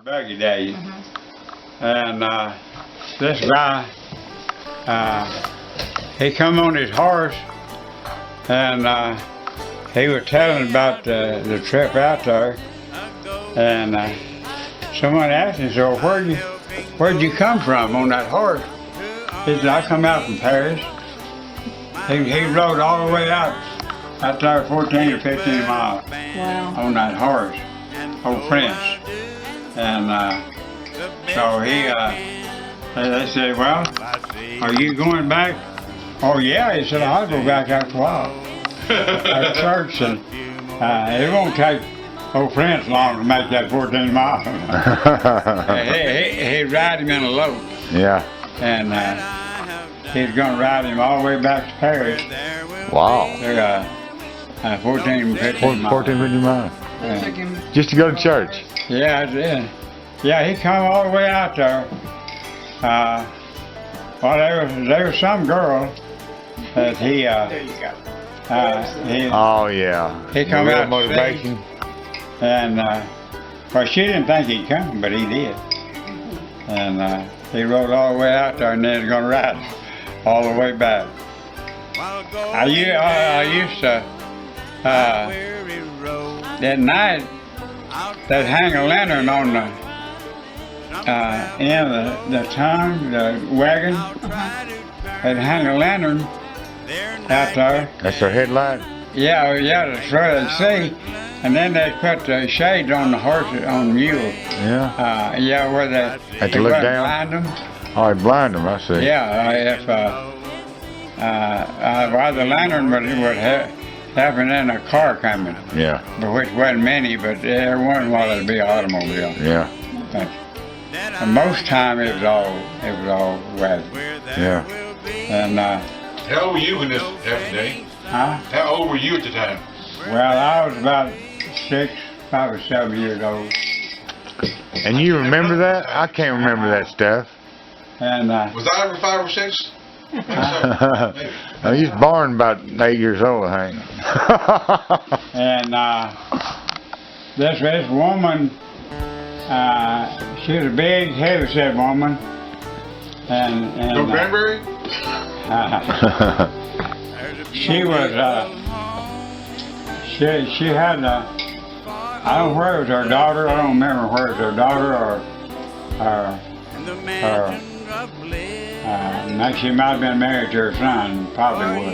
buggy days. And this guy, he come on his horse, and he was telling about the trip out there. And someone asked him, so where'd you come from on that horse? He said, I come out from Paris. He rode all the way out there 14 or 15 miles on that horse, old Prince. And so they said, well, are you going back? Oh yeah, he said, I'll go back after a while. At church, and it won't take old Prince long to make that 14 miles. He'd ride him in a lope. Yeah. And he's going to ride him all the way back to Paris. Wow. 14, 15 miles. 14, 15 miles. Just to go to church. Yeah, I did. Yeah, he come all the way out there. Well, there was some girl that he Oh yeah. He come out motivation. And well, she didn't think he'd come, but he did. And he rode all the way out there, and then he's gonna ride all the way back. I used to that night they'd hang a lantern on the end of the tongue, the wagon. They'd hang a lantern out there. That's their headlight? Yeah, that's where they see. And then they put the shades on the horses, on the mule. Yeah. Yeah, where they had to look down. Blind them. Oh, they blind them. I see. Yeah, if well, the lantern would happen in a car coming. Yeah. But which wasn't many, but every once in a while there'd be an automobile. Yeah. But most time it was all wagon. Yeah. And how old were you in this day? huh? How old were you at the time? Well, I was about 6, 5 or 7 years old. And you remember that? I can't remember that stuff. And Was I ever 5 or 6? I was born about 8 years old, I think. and this woman, she was a big, heavy-set woman. And From Granbury? she was she had I don't know where it was her daughter. I don't remember where it was her daughter or she might have been married to her son. Probably would.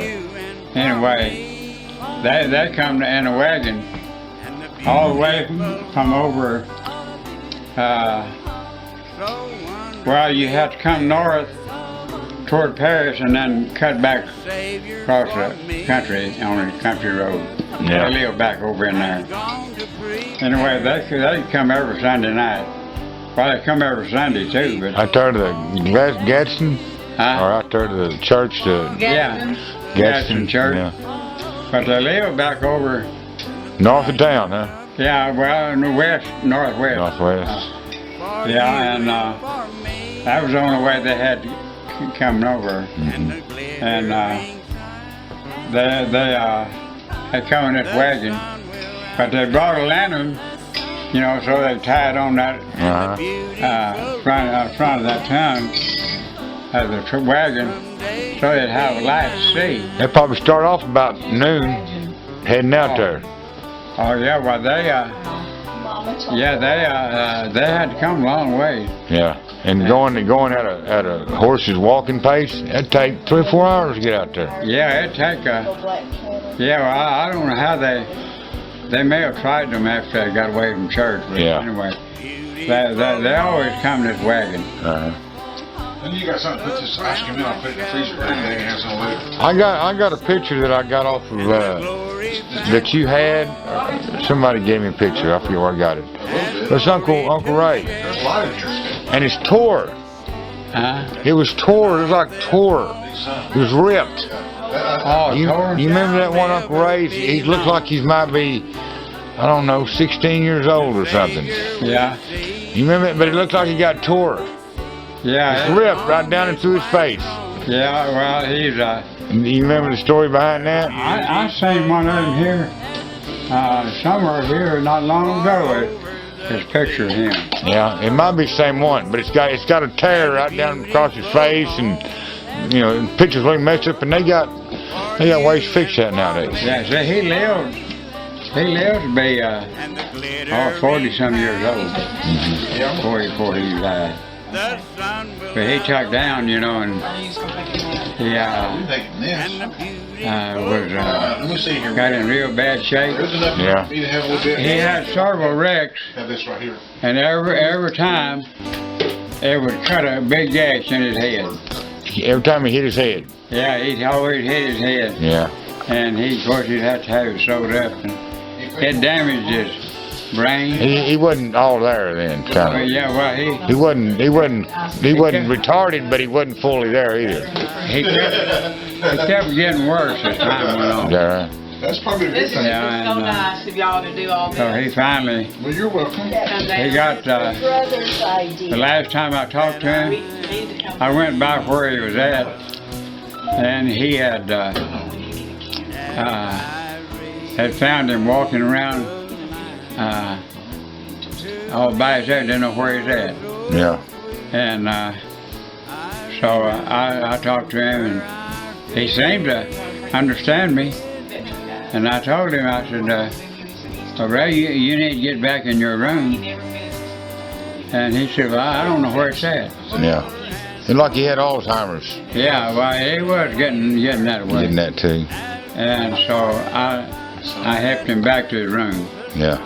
Anyway, they come in a wagon all the way from over. Well, you have to come north toward Paris and then cut back across the country on a country road. Yeah. They live back over in there. Anyway, they come every Sunday night. Well, they come every Sunday too, but Out there to the Gadsden? Or out there to the church to Gadsden Church. Yeah. But they live back over. North of town, huh? Yeah, well, in the northwest. Northwest. Yeah, and that was the only way they had coming over. And they come in this wagon, but they brought a lantern, you know, so they tied on that front of that tongue of the wagon, so they'd have a light to see. They probably start off about noon, heading out there. Oh yeah, well they had to come a long way. Yeah, and going at a horse's walking pace, it'd take 3 or 4 hours to get out there. Yeah, it'd take well, I don't know how they may have tried them after they got away from church, but anyway, they always come in this wagon. Then you got something to put this ice cream in, I'll put it in the freezer and have some later. I got a picture that I got off of that you had. Somebody gave me a picture. I forget where I got it. It's Uncle Ray. There's a lot in here. And it's tore. It was tore. It was like tore. It was ripped. Oh, You remember that one Uncle Ray? He looked like he might be, I don't know, 16 years old or something. Yeah. You remember it? But it looked like he got tore. Yeah. It's ripped right down into his face. Yeah, well, he's You remember the story behind that? I seen one of them here, somewhere here not long ago. There's a picture of him. Yeah, it might be the same one, but it's got a tear right down across his face, and you know, pictures really messed up, and they got ways to fix that nowadays. Yeah, so he lived to be 40-some years old before he died. But he took down, you know, and he got in real bad shape. Yeah. He had several wrecks, and every time it would cut a big gash in his head. Every time he hit his head. Yeah, he'd always hit his head. Yeah. And of course, he'd have to have it sewed up. And it damaged his brain. He wasn't all there then, kind of. Yeah, well, he wasn't retarded, but he wasn't fully there either. He kept getting worse as time went on. Yeah. That's probably a good This thing. is so nice of y'all to do all this. So he finally, Well, you're welcome. he got, the last time I talked to him, I went by where he was at, and he had found him walking around all by himself, didn't know where he's at. Yeah. And so I talked to him, and he seemed to understand me. And I told him, I said, well, Ray, you need to get back in your room. And he said, well, I don't know where it's at. Yeah. It's like he had Alzheimer's. Yeah, well, he was getting that way. Getting that too. And so I helped him back to his room. Yeah.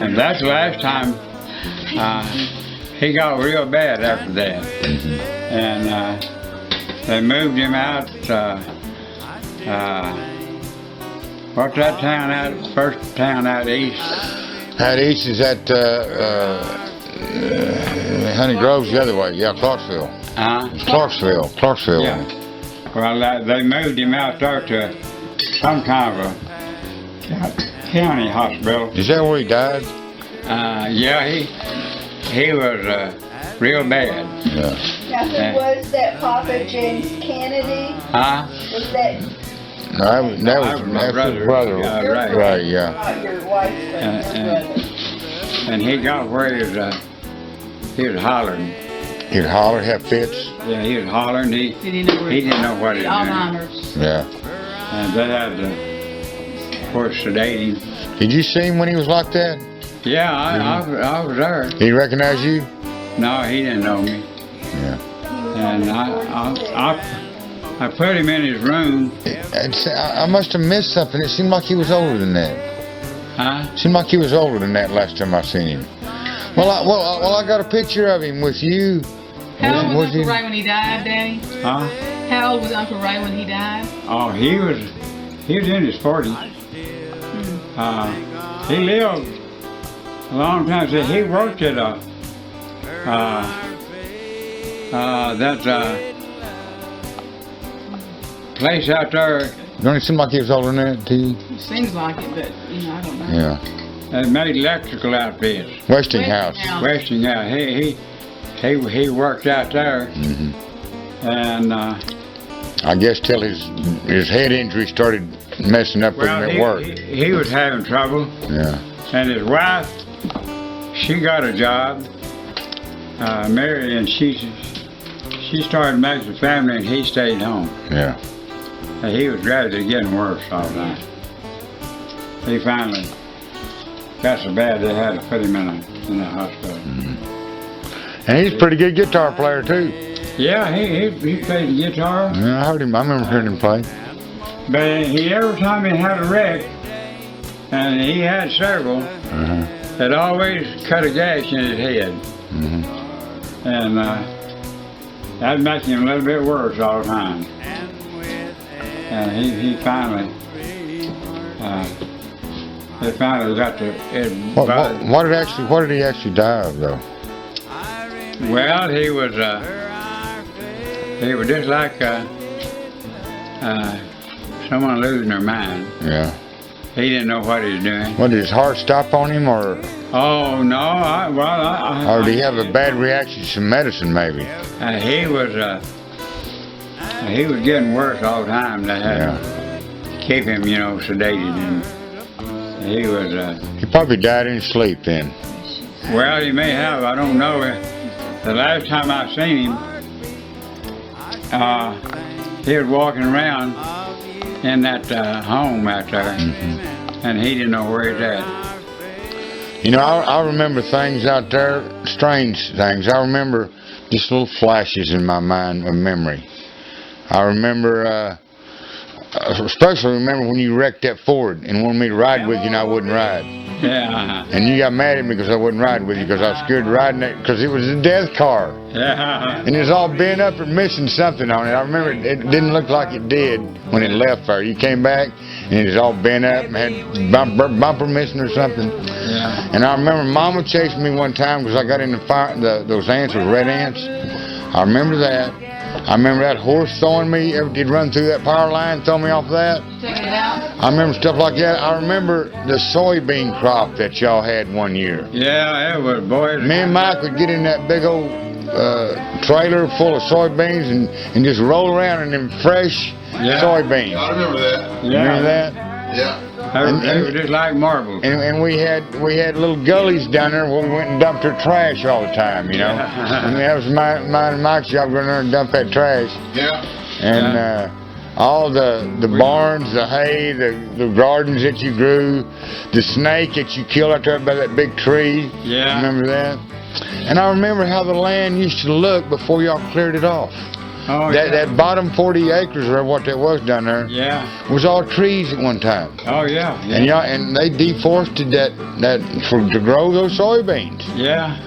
And that's the last time he got real bad after that. And they moved him out. What's that town out? First town out east. Out east is at Honey Grove's the other way. Yeah, Clarksville. Clarksville. Yeah. Well, they moved him out there to some kind of a county hospital. Is that where he died? Yeah, he was real bad. Yeah. Now, who was that Papa James Kennedy? Huh? Was that No, that was my brother. brother. Yeah, your right. Right, yeah. Not your wife's brother, your brother. And he got where he was hollering. He'd holler, have fits. Yeah, he was hollering. He didn't know what he was doing. Alzheimer's. Yeah. And they had to, of course, sedate him. Did you see him when he was like that? Yeah, I was there. Did he recognize you? No, he didn't know me. Yeah. And I put him in his room. I must have missed something. It seemed like he was older than that. Huh? Seemed like he was older than that last time I seen him. Well, I got a picture of him with you. How old was Was he- Uncle Ray when he died, Daddy? Huh? How old was Uncle Ray when he died? Oh, he was in his 40s. He lived a long time. So he worked at that place out there Don't it seem like he was older than that to you? Seems like it, but I don't know. Yeah. that made electrical outfits. Westinghouse. Westinghouse. He worked out there, and I guess till his head injury started messing up with him at work. He was having trouble, Yeah. and his wife, she got a job, married, and she started making a family, and he stayed home. Yeah. And he was gradually getting worse all the time. He finally got so bad they had to put him in the hospital. And he's a pretty good guitar player too. Yeah, he played the guitar, Yeah, I heard him. I remember hearing him play. but every time he had a wreck, and he had several, it always cut a gash in his head. And that'd make him a little bit worse all the time. And he finally got to it. What did he actually die of though? Well, he was just like someone losing their mind. Yeah. He didn't know what he was doing. What, did his heart stop on him, or Oh no! or did he have a bad reaction to some medicine maybe? He was getting worse all the time. They had to keep him, sedated, and he was. He probably died in his sleep then. Well, he may have. I don't know. The last time I seen him, he was walking around in that home out there, and he didn't know where he's at. You know, I remember things out there, strange things. I remember just little flashes in my mind of memory. I remember, especially remember when you wrecked that Ford and wanted me to ride with you and I wouldn't ride. Yeah. And you got mad at me because I wouldn't ride with you because I was scared of riding it because it was a death car. Yeah. And it was all bent up and missing something on it. I remember it didn't look like it did when it left there. You came back and it was all bent up and had bumper missing or something. Yeah. And I remember Mama chased me one time because I got in the fire, those ants were red ants. I remember that. I remember that horse throwing me. Did run through that power line, throw me off that. Taking it out? I remember stuff like that. I remember the soybean crop that y'all had one year. Yeah, it was, boy. Me and Mike would get in that big old trailer full of soybeans and just roll around in them fresh soybeans. I remember that. You remember that? Yeah. They were just like marbles. And we had little gullies down there where we went and dumped our trash all the time, you know. And that was mine and Mike's job, going there and dump that trash. Yeah. And all the barns, the hay, the gardens that you grew, the snake that you killed out there by that big tree. Yeah. Remember that? And I remember how the land used to look before y'all cleared it off. Oh, That bottom 40 acres or what that was down there was all trees at one time. Oh, yeah. And they deforested that to grow those soybeans. Yeah.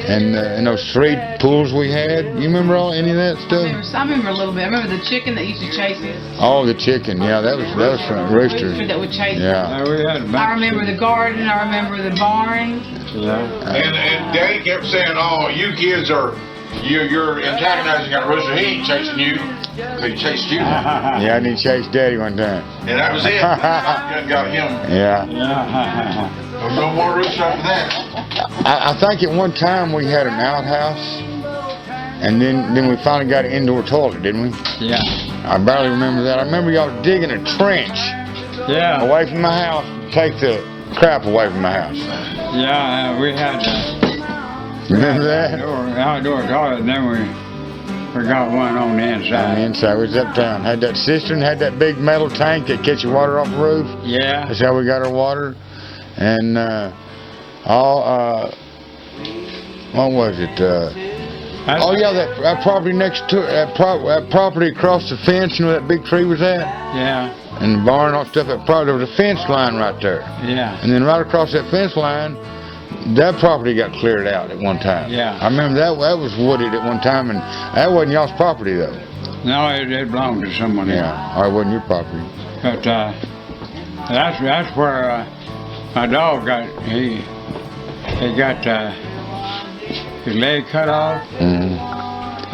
And those 3 pools we had. You remember any of that stuff? I remember a little bit. I remember the chicken that used to chase us. Oh, the chicken. Yeah, that was from Rooster. That would chase us. Yeah. We had I remember the garden. I remember the barn. Yeah. And Daddy kept saying, "Oh, you kids are you're antagonizing our Rooster. He ain't chasing you. He chased you." Yeah, I did chase Daddy one time. And that was it. Got him. Yeah. No more Rooster after that. I think at one time we had an outhouse, and then we finally got an indoor toilet, didn't we? Yeah. I barely remember that. I remember y'all digging a trench away from my house to take the crap away from my house. Yeah, we had Remember that? outdoor toilet, and then we got one on the inside. On the inside, we was uptown. Had that cistern, had that big metal tank that catch your water off the roof. Yeah. That's how we got our water. And what was it? That property next to that property across the fence, you know where that big tree was at? Yeah. And the barn and all stuff, there was a fence line right there. Yeah. And then right across that fence line, that property got cleared out at one time. Yeah. I remember that was wooded at one time, and that wasn't y'all's property though. No, it belonged to someone else. Yeah, or it wasn't your property. But that's where my dog got he got his leg cut off. Mm-hmm.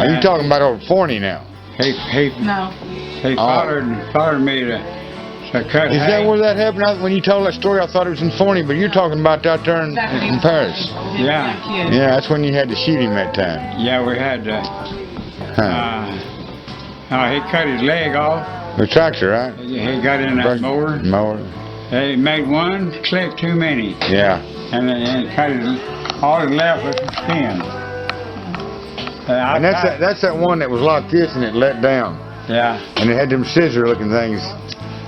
Are you talking about over 40 now? He followed me to cut. Is that where that happened? When you told that story, I thought it was in Forney, but you're talking about out there in Paris. Yeah. Yeah, that's when you had to shoot him that time. Yeah, we had to. He cut his leg off. The tractor, right? He got in that mower. He made one click too many. Yeah. And then cut all he left was the skin. And that's that one that was like this and it let down. Yeah. And it had them scissor looking things.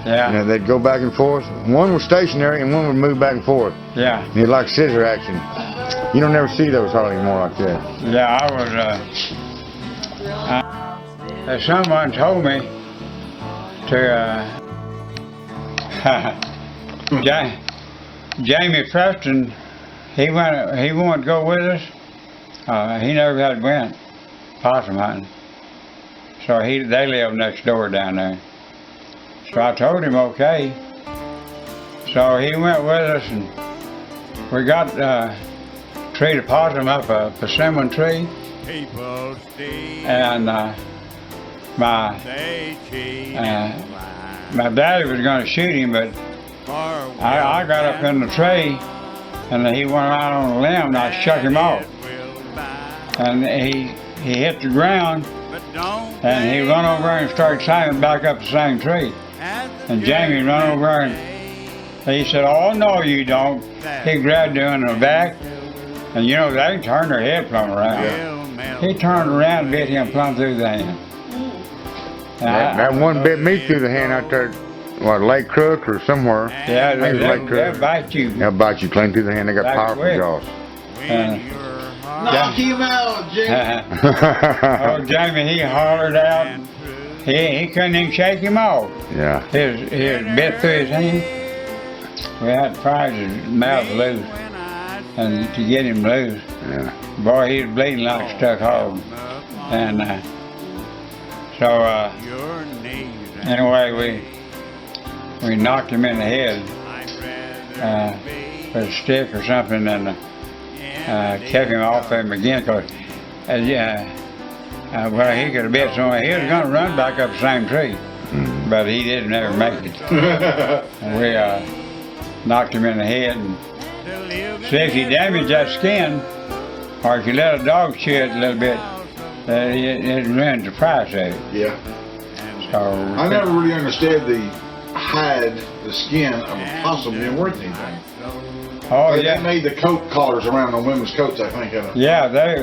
Yeah. You know, they'd go back and forth. One was stationary and one would move back and forth. Yeah. And it like scissor action. You don't never see those hardly anymore like that. Yeah, someone told me to Jamie Preston, he wanted to go with us. He never had went possum hunting. So they live next door down there. So I told him okay. So he went with us and we got tree to possum up a persimmon tree. And my daddy was going to shoot him, but I got up in the tree and he went out on a limb and I shook him off. And he hit the ground and he run over and started climbing back up the same tree. And Jamie run over and he said, "Oh no, you don't." He grabbed him in the back And you know, they turn their head plumb around. He turned around and bit him plumb through the hand. That one bit me through the hand out there, what, Lake Crook or somewhere. Yeah, I think it was Lake Crook. they'll bite you. They'll bite you clean through the hand. They got Back powerful quick. jaws. Knock him out, Jimmy. Oh, Jamie, he hollered out. He couldn't even shake him off. Yeah. His bit through his hand. We had to pry his mouth loose, and to get him loose, Yeah. boy, he was bleeding like a stuck hog. And so anyway, we knocked him in the head with a stick or something, and kept him off him again. Cause well, he could have bit someone. He was going to run back up the same tree, but he didn't ever make it. And we knocked him in the head. And see, if you damage that skin, or if you let a dog chew it a little bit, it ruins the price of it. Yeah. So I never really understood the hide, the skin of a possum being worth anything. Oh They yeah, made the coat collars around on women's coats, I think. yeah. They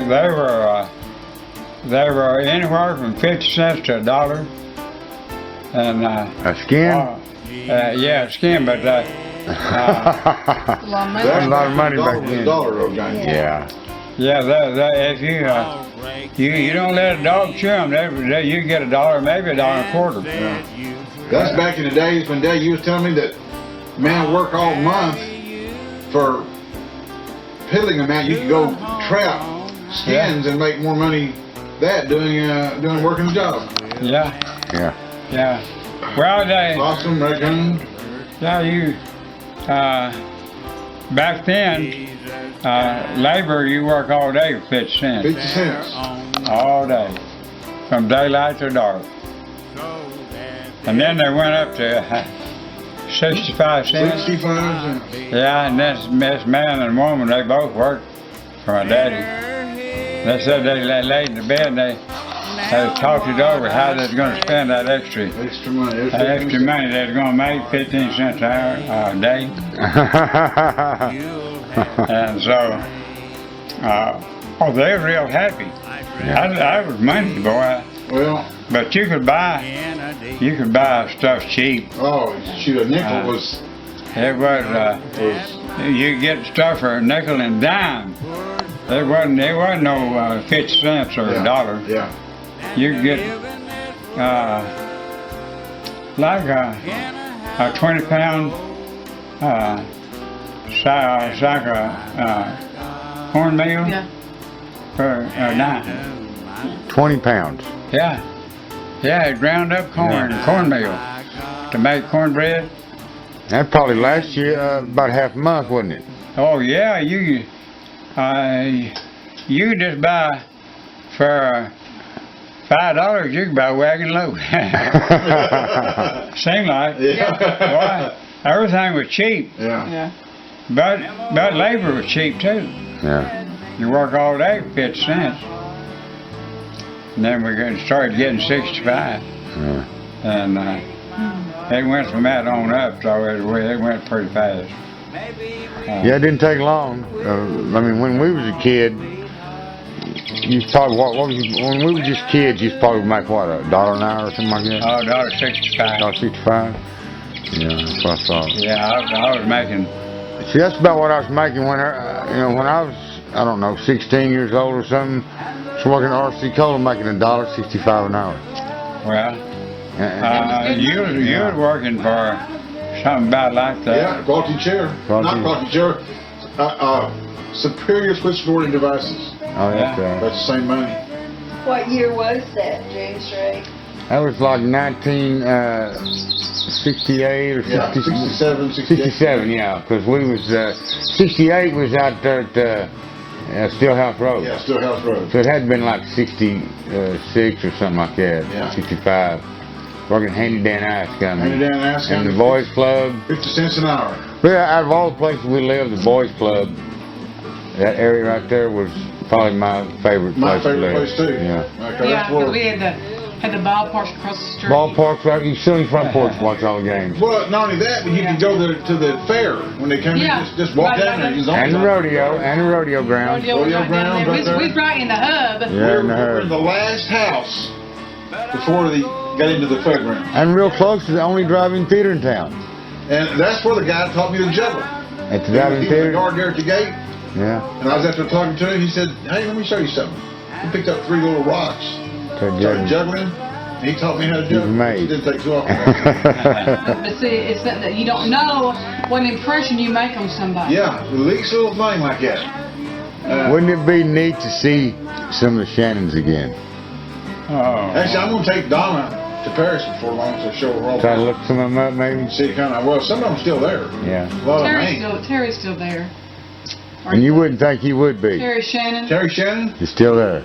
were anywhere from 50 cents to $1. And A skin? yeah, skin, but A lot of money. That's a lot of money back $1 then. $1, Johnny. Yeah. yeah, if you don't let a dog chew them, you get $1, maybe $1.25. Yeah. That's back in the days when Dad, you was telling me that man work all month for piddling amount. You could go trap skins and make more money doing working the job. Yeah, Yeah. yeah. Well, Possum, raccoon. back then, labor, you work all day for 50 cents. 50 cents. All day, from daylight to dark. And then they went up to 65 cents. 65 cents. Yeah, and this man and woman, they both worked for my daddy. They said they laid in the bed and they talked it over how they was going to spend that extra Extra money. they was going to make 15 cents an hour a day. And so, they were real happy. I was money, boy. Well, But you could buy stuff cheap. oh, shoot, a nickel was It was, you get stuff for a nickel and dime. There wasn't no 50 cents or $1. Yeah. You could get like a 20-pound sack of cornmeal Yeah. for a dime. 20 pounds. Yeah, it ground up cornmeal to make cornbread. That probably last year about half a month, wasn't it? Oh yeah, you just buy for $5. You can buy a wagon load. Seemed like. Boy, everything was cheap, Yeah. Yeah. but labor was cheap too. Yeah. You work all day for 50 cents. And then we started getting 65, Yeah. and it went from that on up, so it went pretty fast. Yeah, it didn't take long. I mean, when we was a kid, you probably when we were just kids, you probably make what, $1 an hour or something like that. Oh, $1.65. $1.65. Yeah, that's what I thought. Yeah, I was making. See, that's about what I was making when I was, I don't know, 16 years old or something. I was working at RC Cola making $1.65 an hour. Well, you was working for something about like that. Yeah, quality chair. Not quality chair. Superior switchboarding devices. Oh, that's right. That's the same money. What year was that, James Ray? That was like 1968 or 67, 67, yeah, because we was 68 was out there at Stillhouse Road. Yeah, Stillhouse Road. So it had been like 66 or something like that. Yeah. 65. Working Handy Dan Ice Company. Handy Dan Ice And the Company. Boys Club. 50 cents an hour. But out of all the places we lived, the Boys Club, that area right there was probably my favorite My place to favorite live. place too. Yeah. Okay, Yeah, that's where, we had Had the ballparks across the street. Ballparks, right? You sit in front porch and watch all the games. Well, not only that, but you could go to the fair when they come Yeah. in. Just walk Right, down there. right, It's And the always- rodeo ground. Rodeo was right down grounds there. right there. We was right in the hub. Yeah, We're in the we're in hub. the last house before they got into the fairground. And real close to the only drive-in theater in town. And that's where the guy taught me to juggle. At the He drive-in was the theater. guard there at the gate, Yeah. and I was after talking to him. He said, "Hey, let me show you something." He picked up 3 little rocks, started juggling. And he taught me how to juggle. made. He didn't take too often. But see, it's that you don't know what impression you make on somebody. Yeah, the least little thing like that. Wouldn't it be neat to see some of the Shannons again? Oh. Actually, I'm gonna take Donna to Paris before long to show her all. Try to look some of them up, maybe. See kind of well. Some of them still there. Yeah. A lot of them ain't. Terry's still there. And you wouldn't think he would be. Terry Shannon. Terry Shannon. He's still there.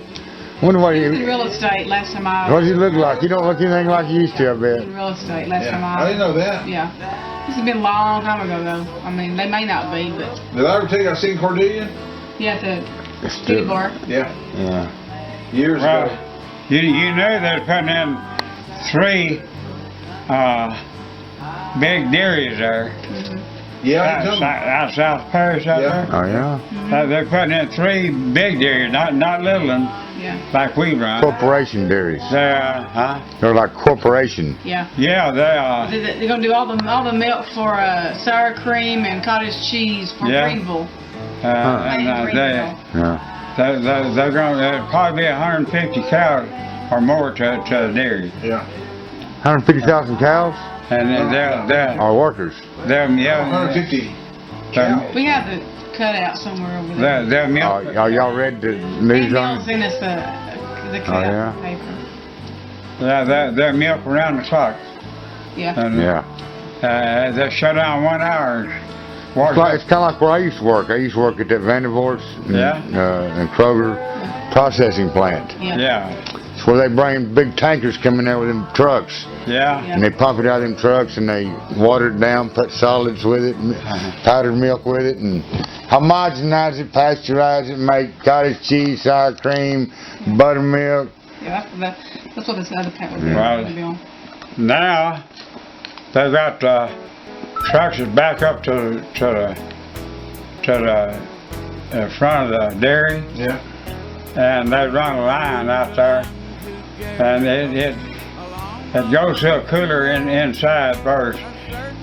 Wonder what He was in he. real estate last time I What does he look like? He don't look anything like he used to, I bet. in real estate last time Yeah, I didn't know that. Yeah. This has been a long time ago though. I mean, they may not be, but Did I ever tell you I seen Cordelia? you have to It's kitty still- bar. Yeah, Yeah. years Well, ago. you know they're putting in 3 big dairies there. Yeah, I told him. Out South Paris out Yeah. there. Oh, yeah? They're putting in 3 big dairies, not little ones Yeah. like we run. Corporation dairies. They're, They're like corporation. Yeah. yeah, they are. They're gonna do all the milk for sour cream and cottage cheese for Yeah. Greenville. And Greenville. Yeah. they're going to probably be 150 cows or more to the dairy. Yeah. 150,000 cows? And they're Or workers? yeah, 150. We have the cutout somewhere over there. they're Oh, milk. y'all read the news on Emails it? in us the cutout yeah? paper. They're milk around the clock. Yeah. And Yeah. they shut down 1 hour. It's kind of like where I used to work. I used to work at that Vandervorts and Kroger processing plant. Yeah. Yeah, It's where they bring big tankers coming there with them trucks. yeah. And they pump it out of them trucks and they water it down, put solids with it, and powdered milk with it, and homogenize it, pasteurize it, make cottage cheese, sour cream, buttermilk. Yeah, that's what this other paper was Wow. going to be on. Now they've got trucks that back up to the front of the dairy, Yeah. and they run a line out there, and it goes to a cooler inside first,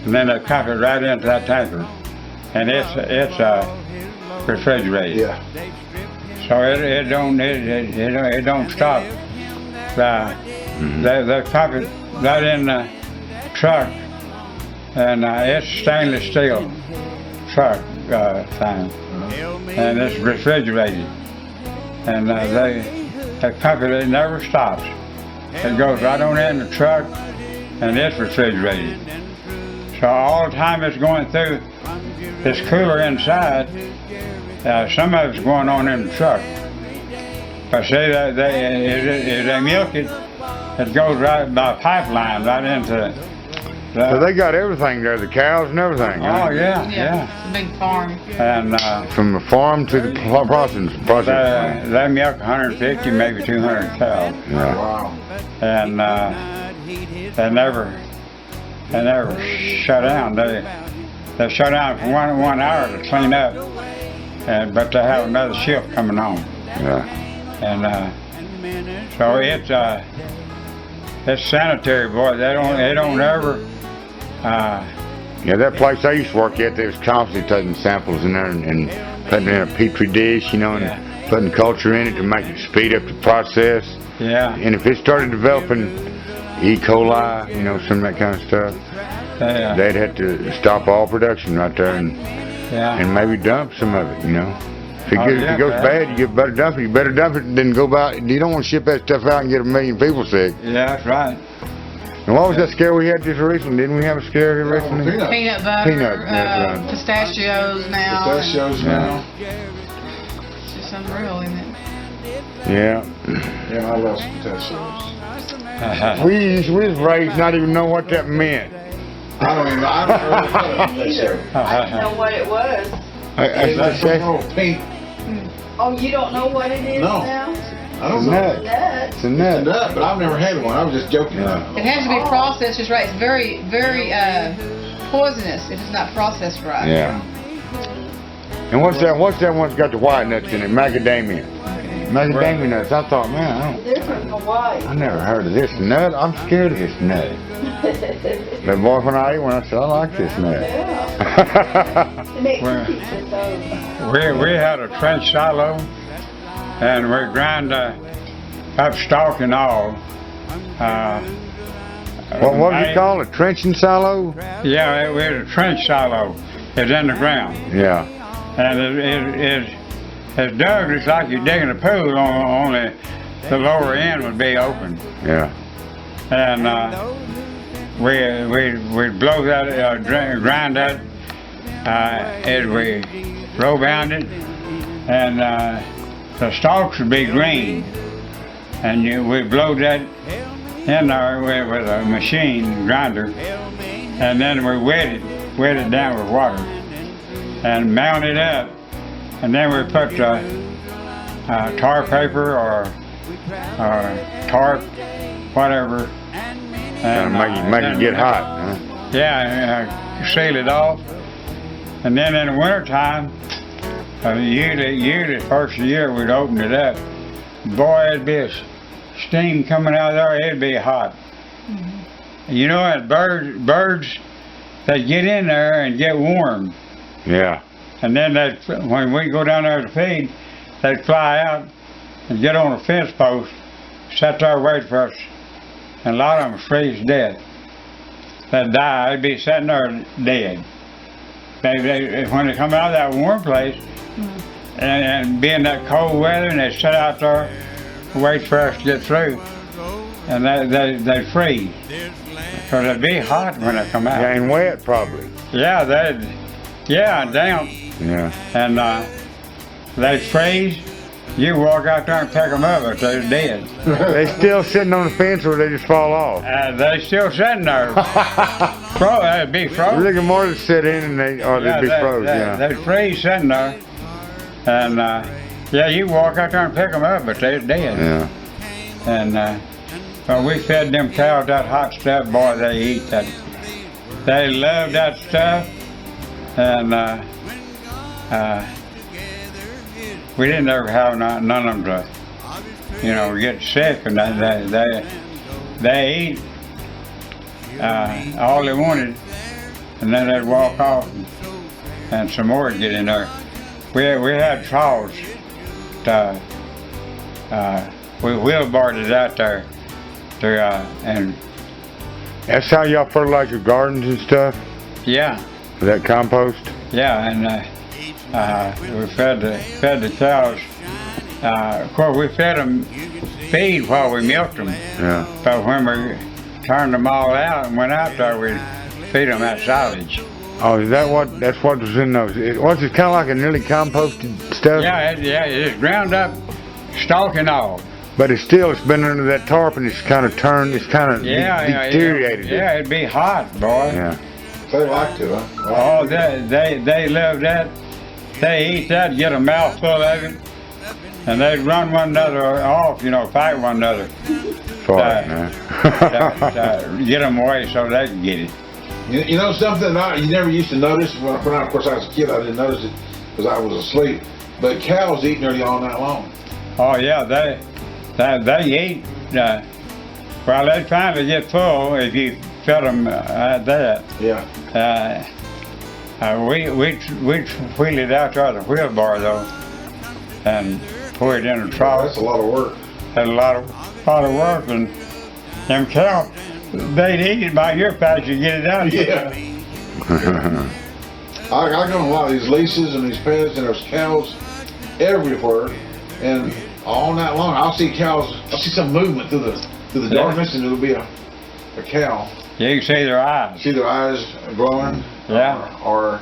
and then they pump it right into that tanker, and it's refrigerated. Yeah. So it don't stop. They pump it right in the truck, and it's stainless steel truck thing, and it's refrigerated, and they pump it. It never stops. It goes right on in the truck, and it's refrigerated. So all the time it's going through this cooler inside, some of it's going on in the truck. But see, as they milk it, it goes right by pipeline right into So they got everything there, the cows and everything. huh? Oh, yeah. It's a big farm. And From the farm to the process. they milk 150, maybe 200 cows. Yeah. Wow. And they never shut down. They shut down for one hour to clean up, but they have another shift coming on. Yeah. And so it's sanitary, boy. They don't ever. Yeah, that place I used to work at, they was constantly taking samples in there and putting it in a petri dish, and putting culture in it to make it speed up the process. Yeah. And if it started developing E. coli, some of that kind of stuff, they'd have to stop all production right there and maybe dump some of it, If it goes bad, you better dump it. You better dump it than go by. You don't want to ship that stuff out and get 1 million people sick. Yeah, that's right. And what was that scare we had just recently? Didn't we have a scare here recently? Peanut. Peanut butter, Peanut, that's right. pistachios now. Pistachios now. It's just unreal, isn't it? Yeah. Yeah, I love some pistachios. We was raised not even know what that meant. I don't know what Either. I didn't know what it was. I That's say, pink. Oh, you don't know what it is No. now? I don't It's a know. nut. Nuts. It's a It's a nut. nut, but I've never had one. I was just joking. Yeah. It has to be processed just right. It's very, very poisonous if it's not processed right. Yeah. And what's that one that's got the white nuts in it? Macadamia. Macadamia nuts. I thought, man, They're from Hawaii. I never heard of this nut. I'm scared of this nut. But boy, when I ate one, I said, I like this nut. Yeah. It makes Well, cookies with those. We had a trench silo, and we grind up stalk and all. What was it called? A trenching silo? Yeah, we had a trench silo. It's in the ground. Yeah. And it's dug just like you're digging a pool, only the lower end would be open. Yeah. And we'd blow that, grind that as we row bound it, and the stalks would be green. And we'd blow that in there with a machine grinder, and then we wet it down with water, and mount it up, and then we put tar paper or tarp, whatever. And make it get hot. Huh? Yeah, seal it off. And then in the wintertime, usually first of the year we'd open it up. Boy, it'd be a steam coming out of there, it'd be hot. Mm-hmm. You know, and birds, they get in there and get warm. Yeah. And then when we go down there to feed, they'd fly out and get on a fence post, sit there and wait for us. And a lot of them freeze to death. They'd die, they'd be sitting there dead. When they come out of that warm place, and be in that cold weather, and they sit out there, wait for us to get through, and they freeze. So they'd be hot when they come out. Yeah, and wet probably. Yeah, and damp. Yeah. And they freeze. You walk out there and pick them up, but they're dead. They still sitting on the fence, or they just fall off? They still sitting there. They'd be frozen. Rigor mortis sit in, and they'd be frozen. Yeah. They'd freeze sitting there. And yeah, you walk out there and pick them up, but they're dead. Yeah. And when we fed them cows that hot stuff, boy, they eat that. They love that stuff. And we didn't ever have none of them to, get sick. And they eat all they wanted, and then they'd walk off, and some more would get in there. We had troughs. We wheelbarred it out there, and That's how y'all fertilize your gardens and stuff? yeah, That compost? yeah, and we fed the cows. Of course, we fed them feed while we milked them. Yeah. But when we turned them all out and went out there, we'd feed them that silage. Oh, that's what was in those? Was it kind of like a nearly composted stuff? Yeah, it's ground up, stalk and all. But it's been under that tarp, and it's kind of turned, it's kind of deteriorated. Yeah, it'd be hot, boy. Yeah. They like to, huh? Oh, they love that. They eat that, get a mouthful of it, and they'd run one another off, fight one another. Fart, man. Get them away so they can get it. You know something you never used to notice? When of course, I was a kid, I didn't notice it because I was asleep. But cows eat nearly all night long. Oh, yeah, they eat. Well, they'd finally get full if you fed them at that. Yeah. We'd wheel it out there the wheelbar, though, and pour it in a trough. That's a lot of work. Had a lot of work, and them cows, they'd eat it by your patch to get it out. Yeah. I go on a lot of these leases and these pens, and there's cows everywhere, and all night long I'll see some movement through the darkness, and it'll be a cow. You can see their eyes. See their eyes glowing. Yeah. Or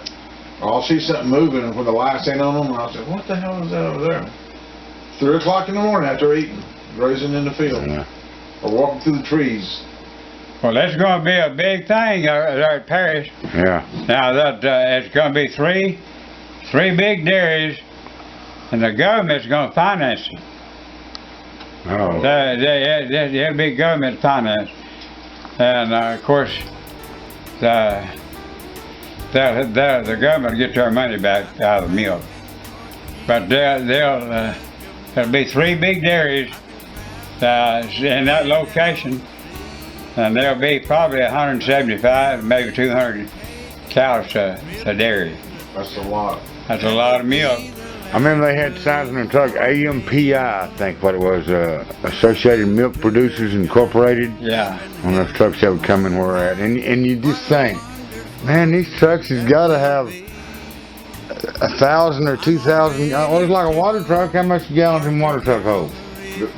I'll see something moving, and when the lights ain't on them, and I'll say, "What the hell is that over there?" 3 o'clock in the morning after eating, grazing in the field, or walking through the trees. Well, that's going to be a big thing there at Paris. Yeah. Now that it's going to be three big dairies, and the government's going to finance it. Oh. They'll be government financed. And of course, the government will get their money back out of the milk. But there'll be 3 big dairies in that location, and there'll be probably 175, maybe 200 cows to dairy. That's a lot. That's a lot of milk. I remember they had signs on their truck, AMPI, I think what it was, Associated Milk Producers Incorporated. Yeah. On those trucks that would come in where we're at. And you just think, man, these trucks has got to have 1,000 or 2,000. Well, it's like a water truck. How much gallons in water truck hold?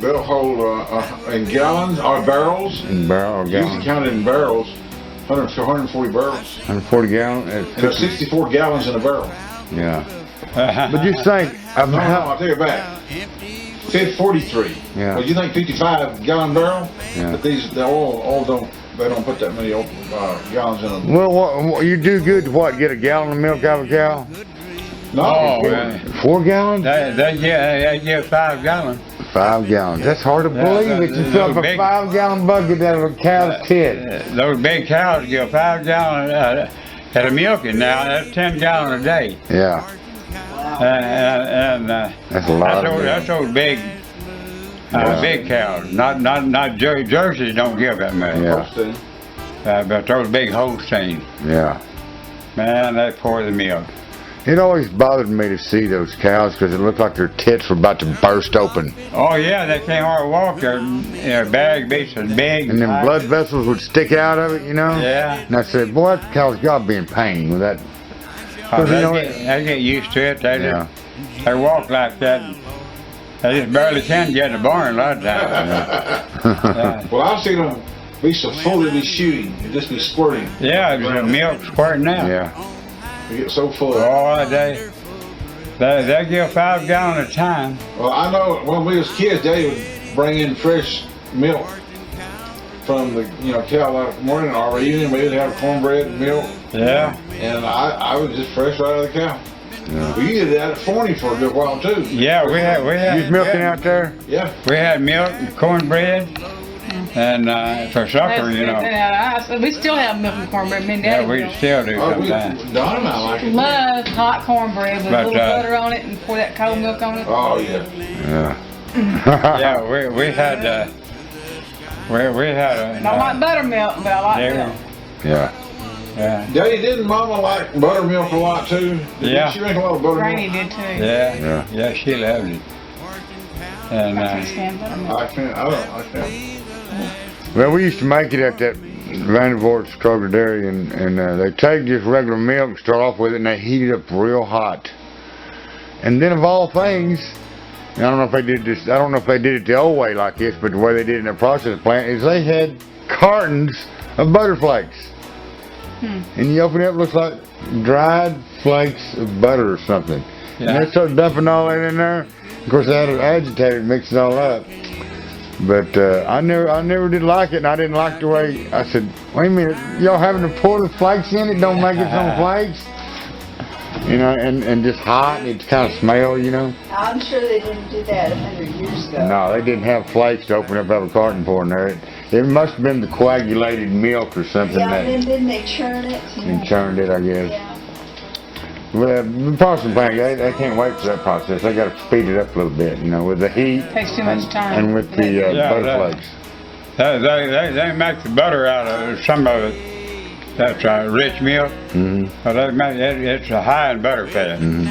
They'll hold in gallons or barrels. In barrel or You gallons? can count it in barrels. 140 barrels. 140 gallons? And there's 64 gallons in a barrel. Yeah. But just think of No, how... I'll take it back. 43. Yeah. Well, you think 55 gallon barrel? Yeah. But they all don't. They don't put that many gallons in them. Well, you do good to what? Get a gallon of milk out of a cow? No. Oh, man. 4 gallons? They give 5 gallons. 5 gallons. That's hard to believe that you fill up a 5-gallon bucket out of a cow's tit. Those big cows give 5 gallons at a milking now. That's 10 gallons a day. Yeah. And That's a lot of milk. that's those big, big cows. Not Jerseys don't give that much. Yeah. But those big Holsteins, Yeah. man, they pour the milk. It always bothered me to see those cows because it looked like their tits were about to burst open. Oh yeah, they can't hardly walk. Their bag beats as big. And them blood vessels would stick out of it, you know? Yeah. And I said, boy, that cow's got to be in pain with that. They get used to it. They walk like that. They just barely can get in the barn a lot of times. Well, I've seen them be so full they be shooting. They just be squirting. Yeah, it's the milk squirting out. Yeah. They get so full. Oh, they give 5 gallons at a time. Well, I know when we was kids, they would bring in fresh milk from the cow like morning or evening. We would have cornbread and milk. Yeah. And I was just fresh right out of the cow. Yeah. We did that at Forney for a good while too. Yeah, we had You was milking out there? Yeah. We had milk and cornbread, and for supper, We still have milk and cornbread. Me and Daddy Yeah, we still do sometimes. Don and I like it. love hot cornbread with a But, little butter on it and pour that cold milk on it. Oh yeah. Yeah. Yeah, we had we had a. I like buttermilk, but I like milk. Yeah. Yeah. Daddy, didn't Mama like buttermilk a lot too? Yeah. Did she drink a lot of buttermilk? Granny did too. Yeah, she loved it. And I can't stand buttermilk. I can't. I can't. Well, we used to make it at that Vandervoort Kroger Dairy, and they take just regular milk and start off with it, and they heat it up real hot. And then, of all things, I don't know if they did this. I don't know if they did it the old way like this, but the way they did it in the process plant is they had cartons of butterflakes. And you open it up, it looks like dried flakes of butter or something. Yeah. And they started dumping all that in there. Of course, they had an agitator mix it all up. But I never did like it, and I didn't like the way. I said, "Wait a minute, y'all having to pour the flakes in? It don't make its own flakes." And just hot, and it kind of smell, I'm sure they didn't do that 100 years ago. No, they didn't have flakes to open up out of a carton pour in there. It must have been the coagulated milk or something Yeah, that and then they churn it. and churned it, I guess. Yeah. Well, the processing plant, they can't wait for that process. They got to speed it up a little bit, with the heat. Takes too much time. And with the butter flakes. They make the butter out of some of it. That's rich milk. Mm-hmm. But it's a high in butter fat. Mm-hmm.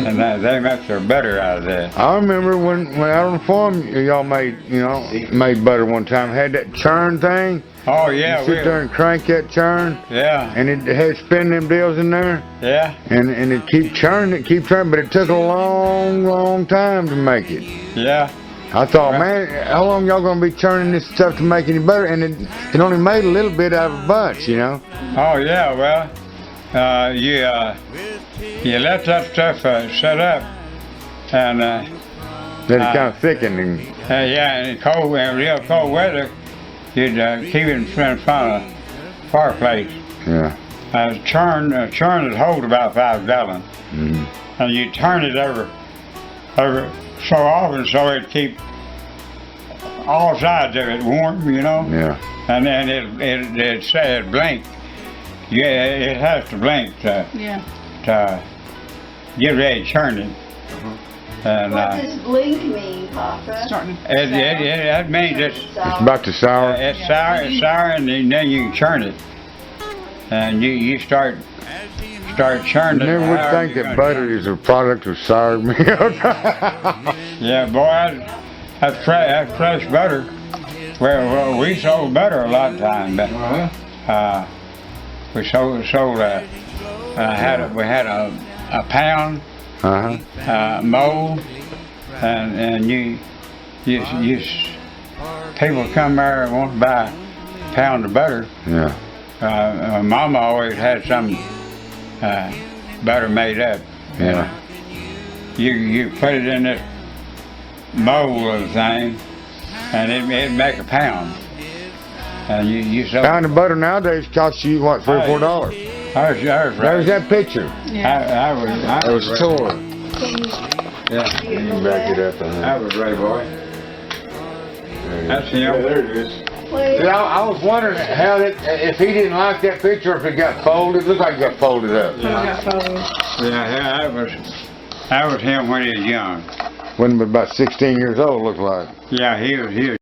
And they make their butter out of that. I remember when out on the farm, y'all made butter one time. Had that churn thing. Oh yeah, You sit there and crank that churn, yeah, and it had spin them deals in there, yeah, and it keep churning, but it took a long time to make it. yeah. I thought, man, how long y'all gonna be churning this stuff to make any butter? And it only made a little bit out of a bunch, Oh yeah, well, you let that stuff set up, and Then it kind of thickened. And in real cold weather, you'd keep it in front of the fireplace. yeah. Churn would hold about 5 gallons, Mm-hmm. and you turn it over so often so it keep all sides of it warm, you know. Yeah. And then it said blink. Yeah, it has to blink to get ready to churn it. And What does blink mean, Papa? Starting to that means it's It's about to sour. it's sour, and then you can churn it. And you start churning. You never would however think you're that gonna butter is a product of sour milk. Yeah, boy, that's fresh butter. Well, we sold butter a lot of times, but we sold we had a pound mold, and you people come there and want to buy a pound of butter. Yeah. Mama always had some butter made up. Yeah. You put it in this mold of the thing, and it'd make a pound. And you sold. Pound of butter nowadays costs you what, $3 or $4? Ours There's right. that picture. I was tore. Yeah, You can back it up. I was right, boy. That's him. there it is. Please. I was wondering how if he didn't like that picture, if it got folded. It looked like it got folded up. Yeah, that was him when he was young. Wasn't but about 16 years old, looked like. Yeah, he was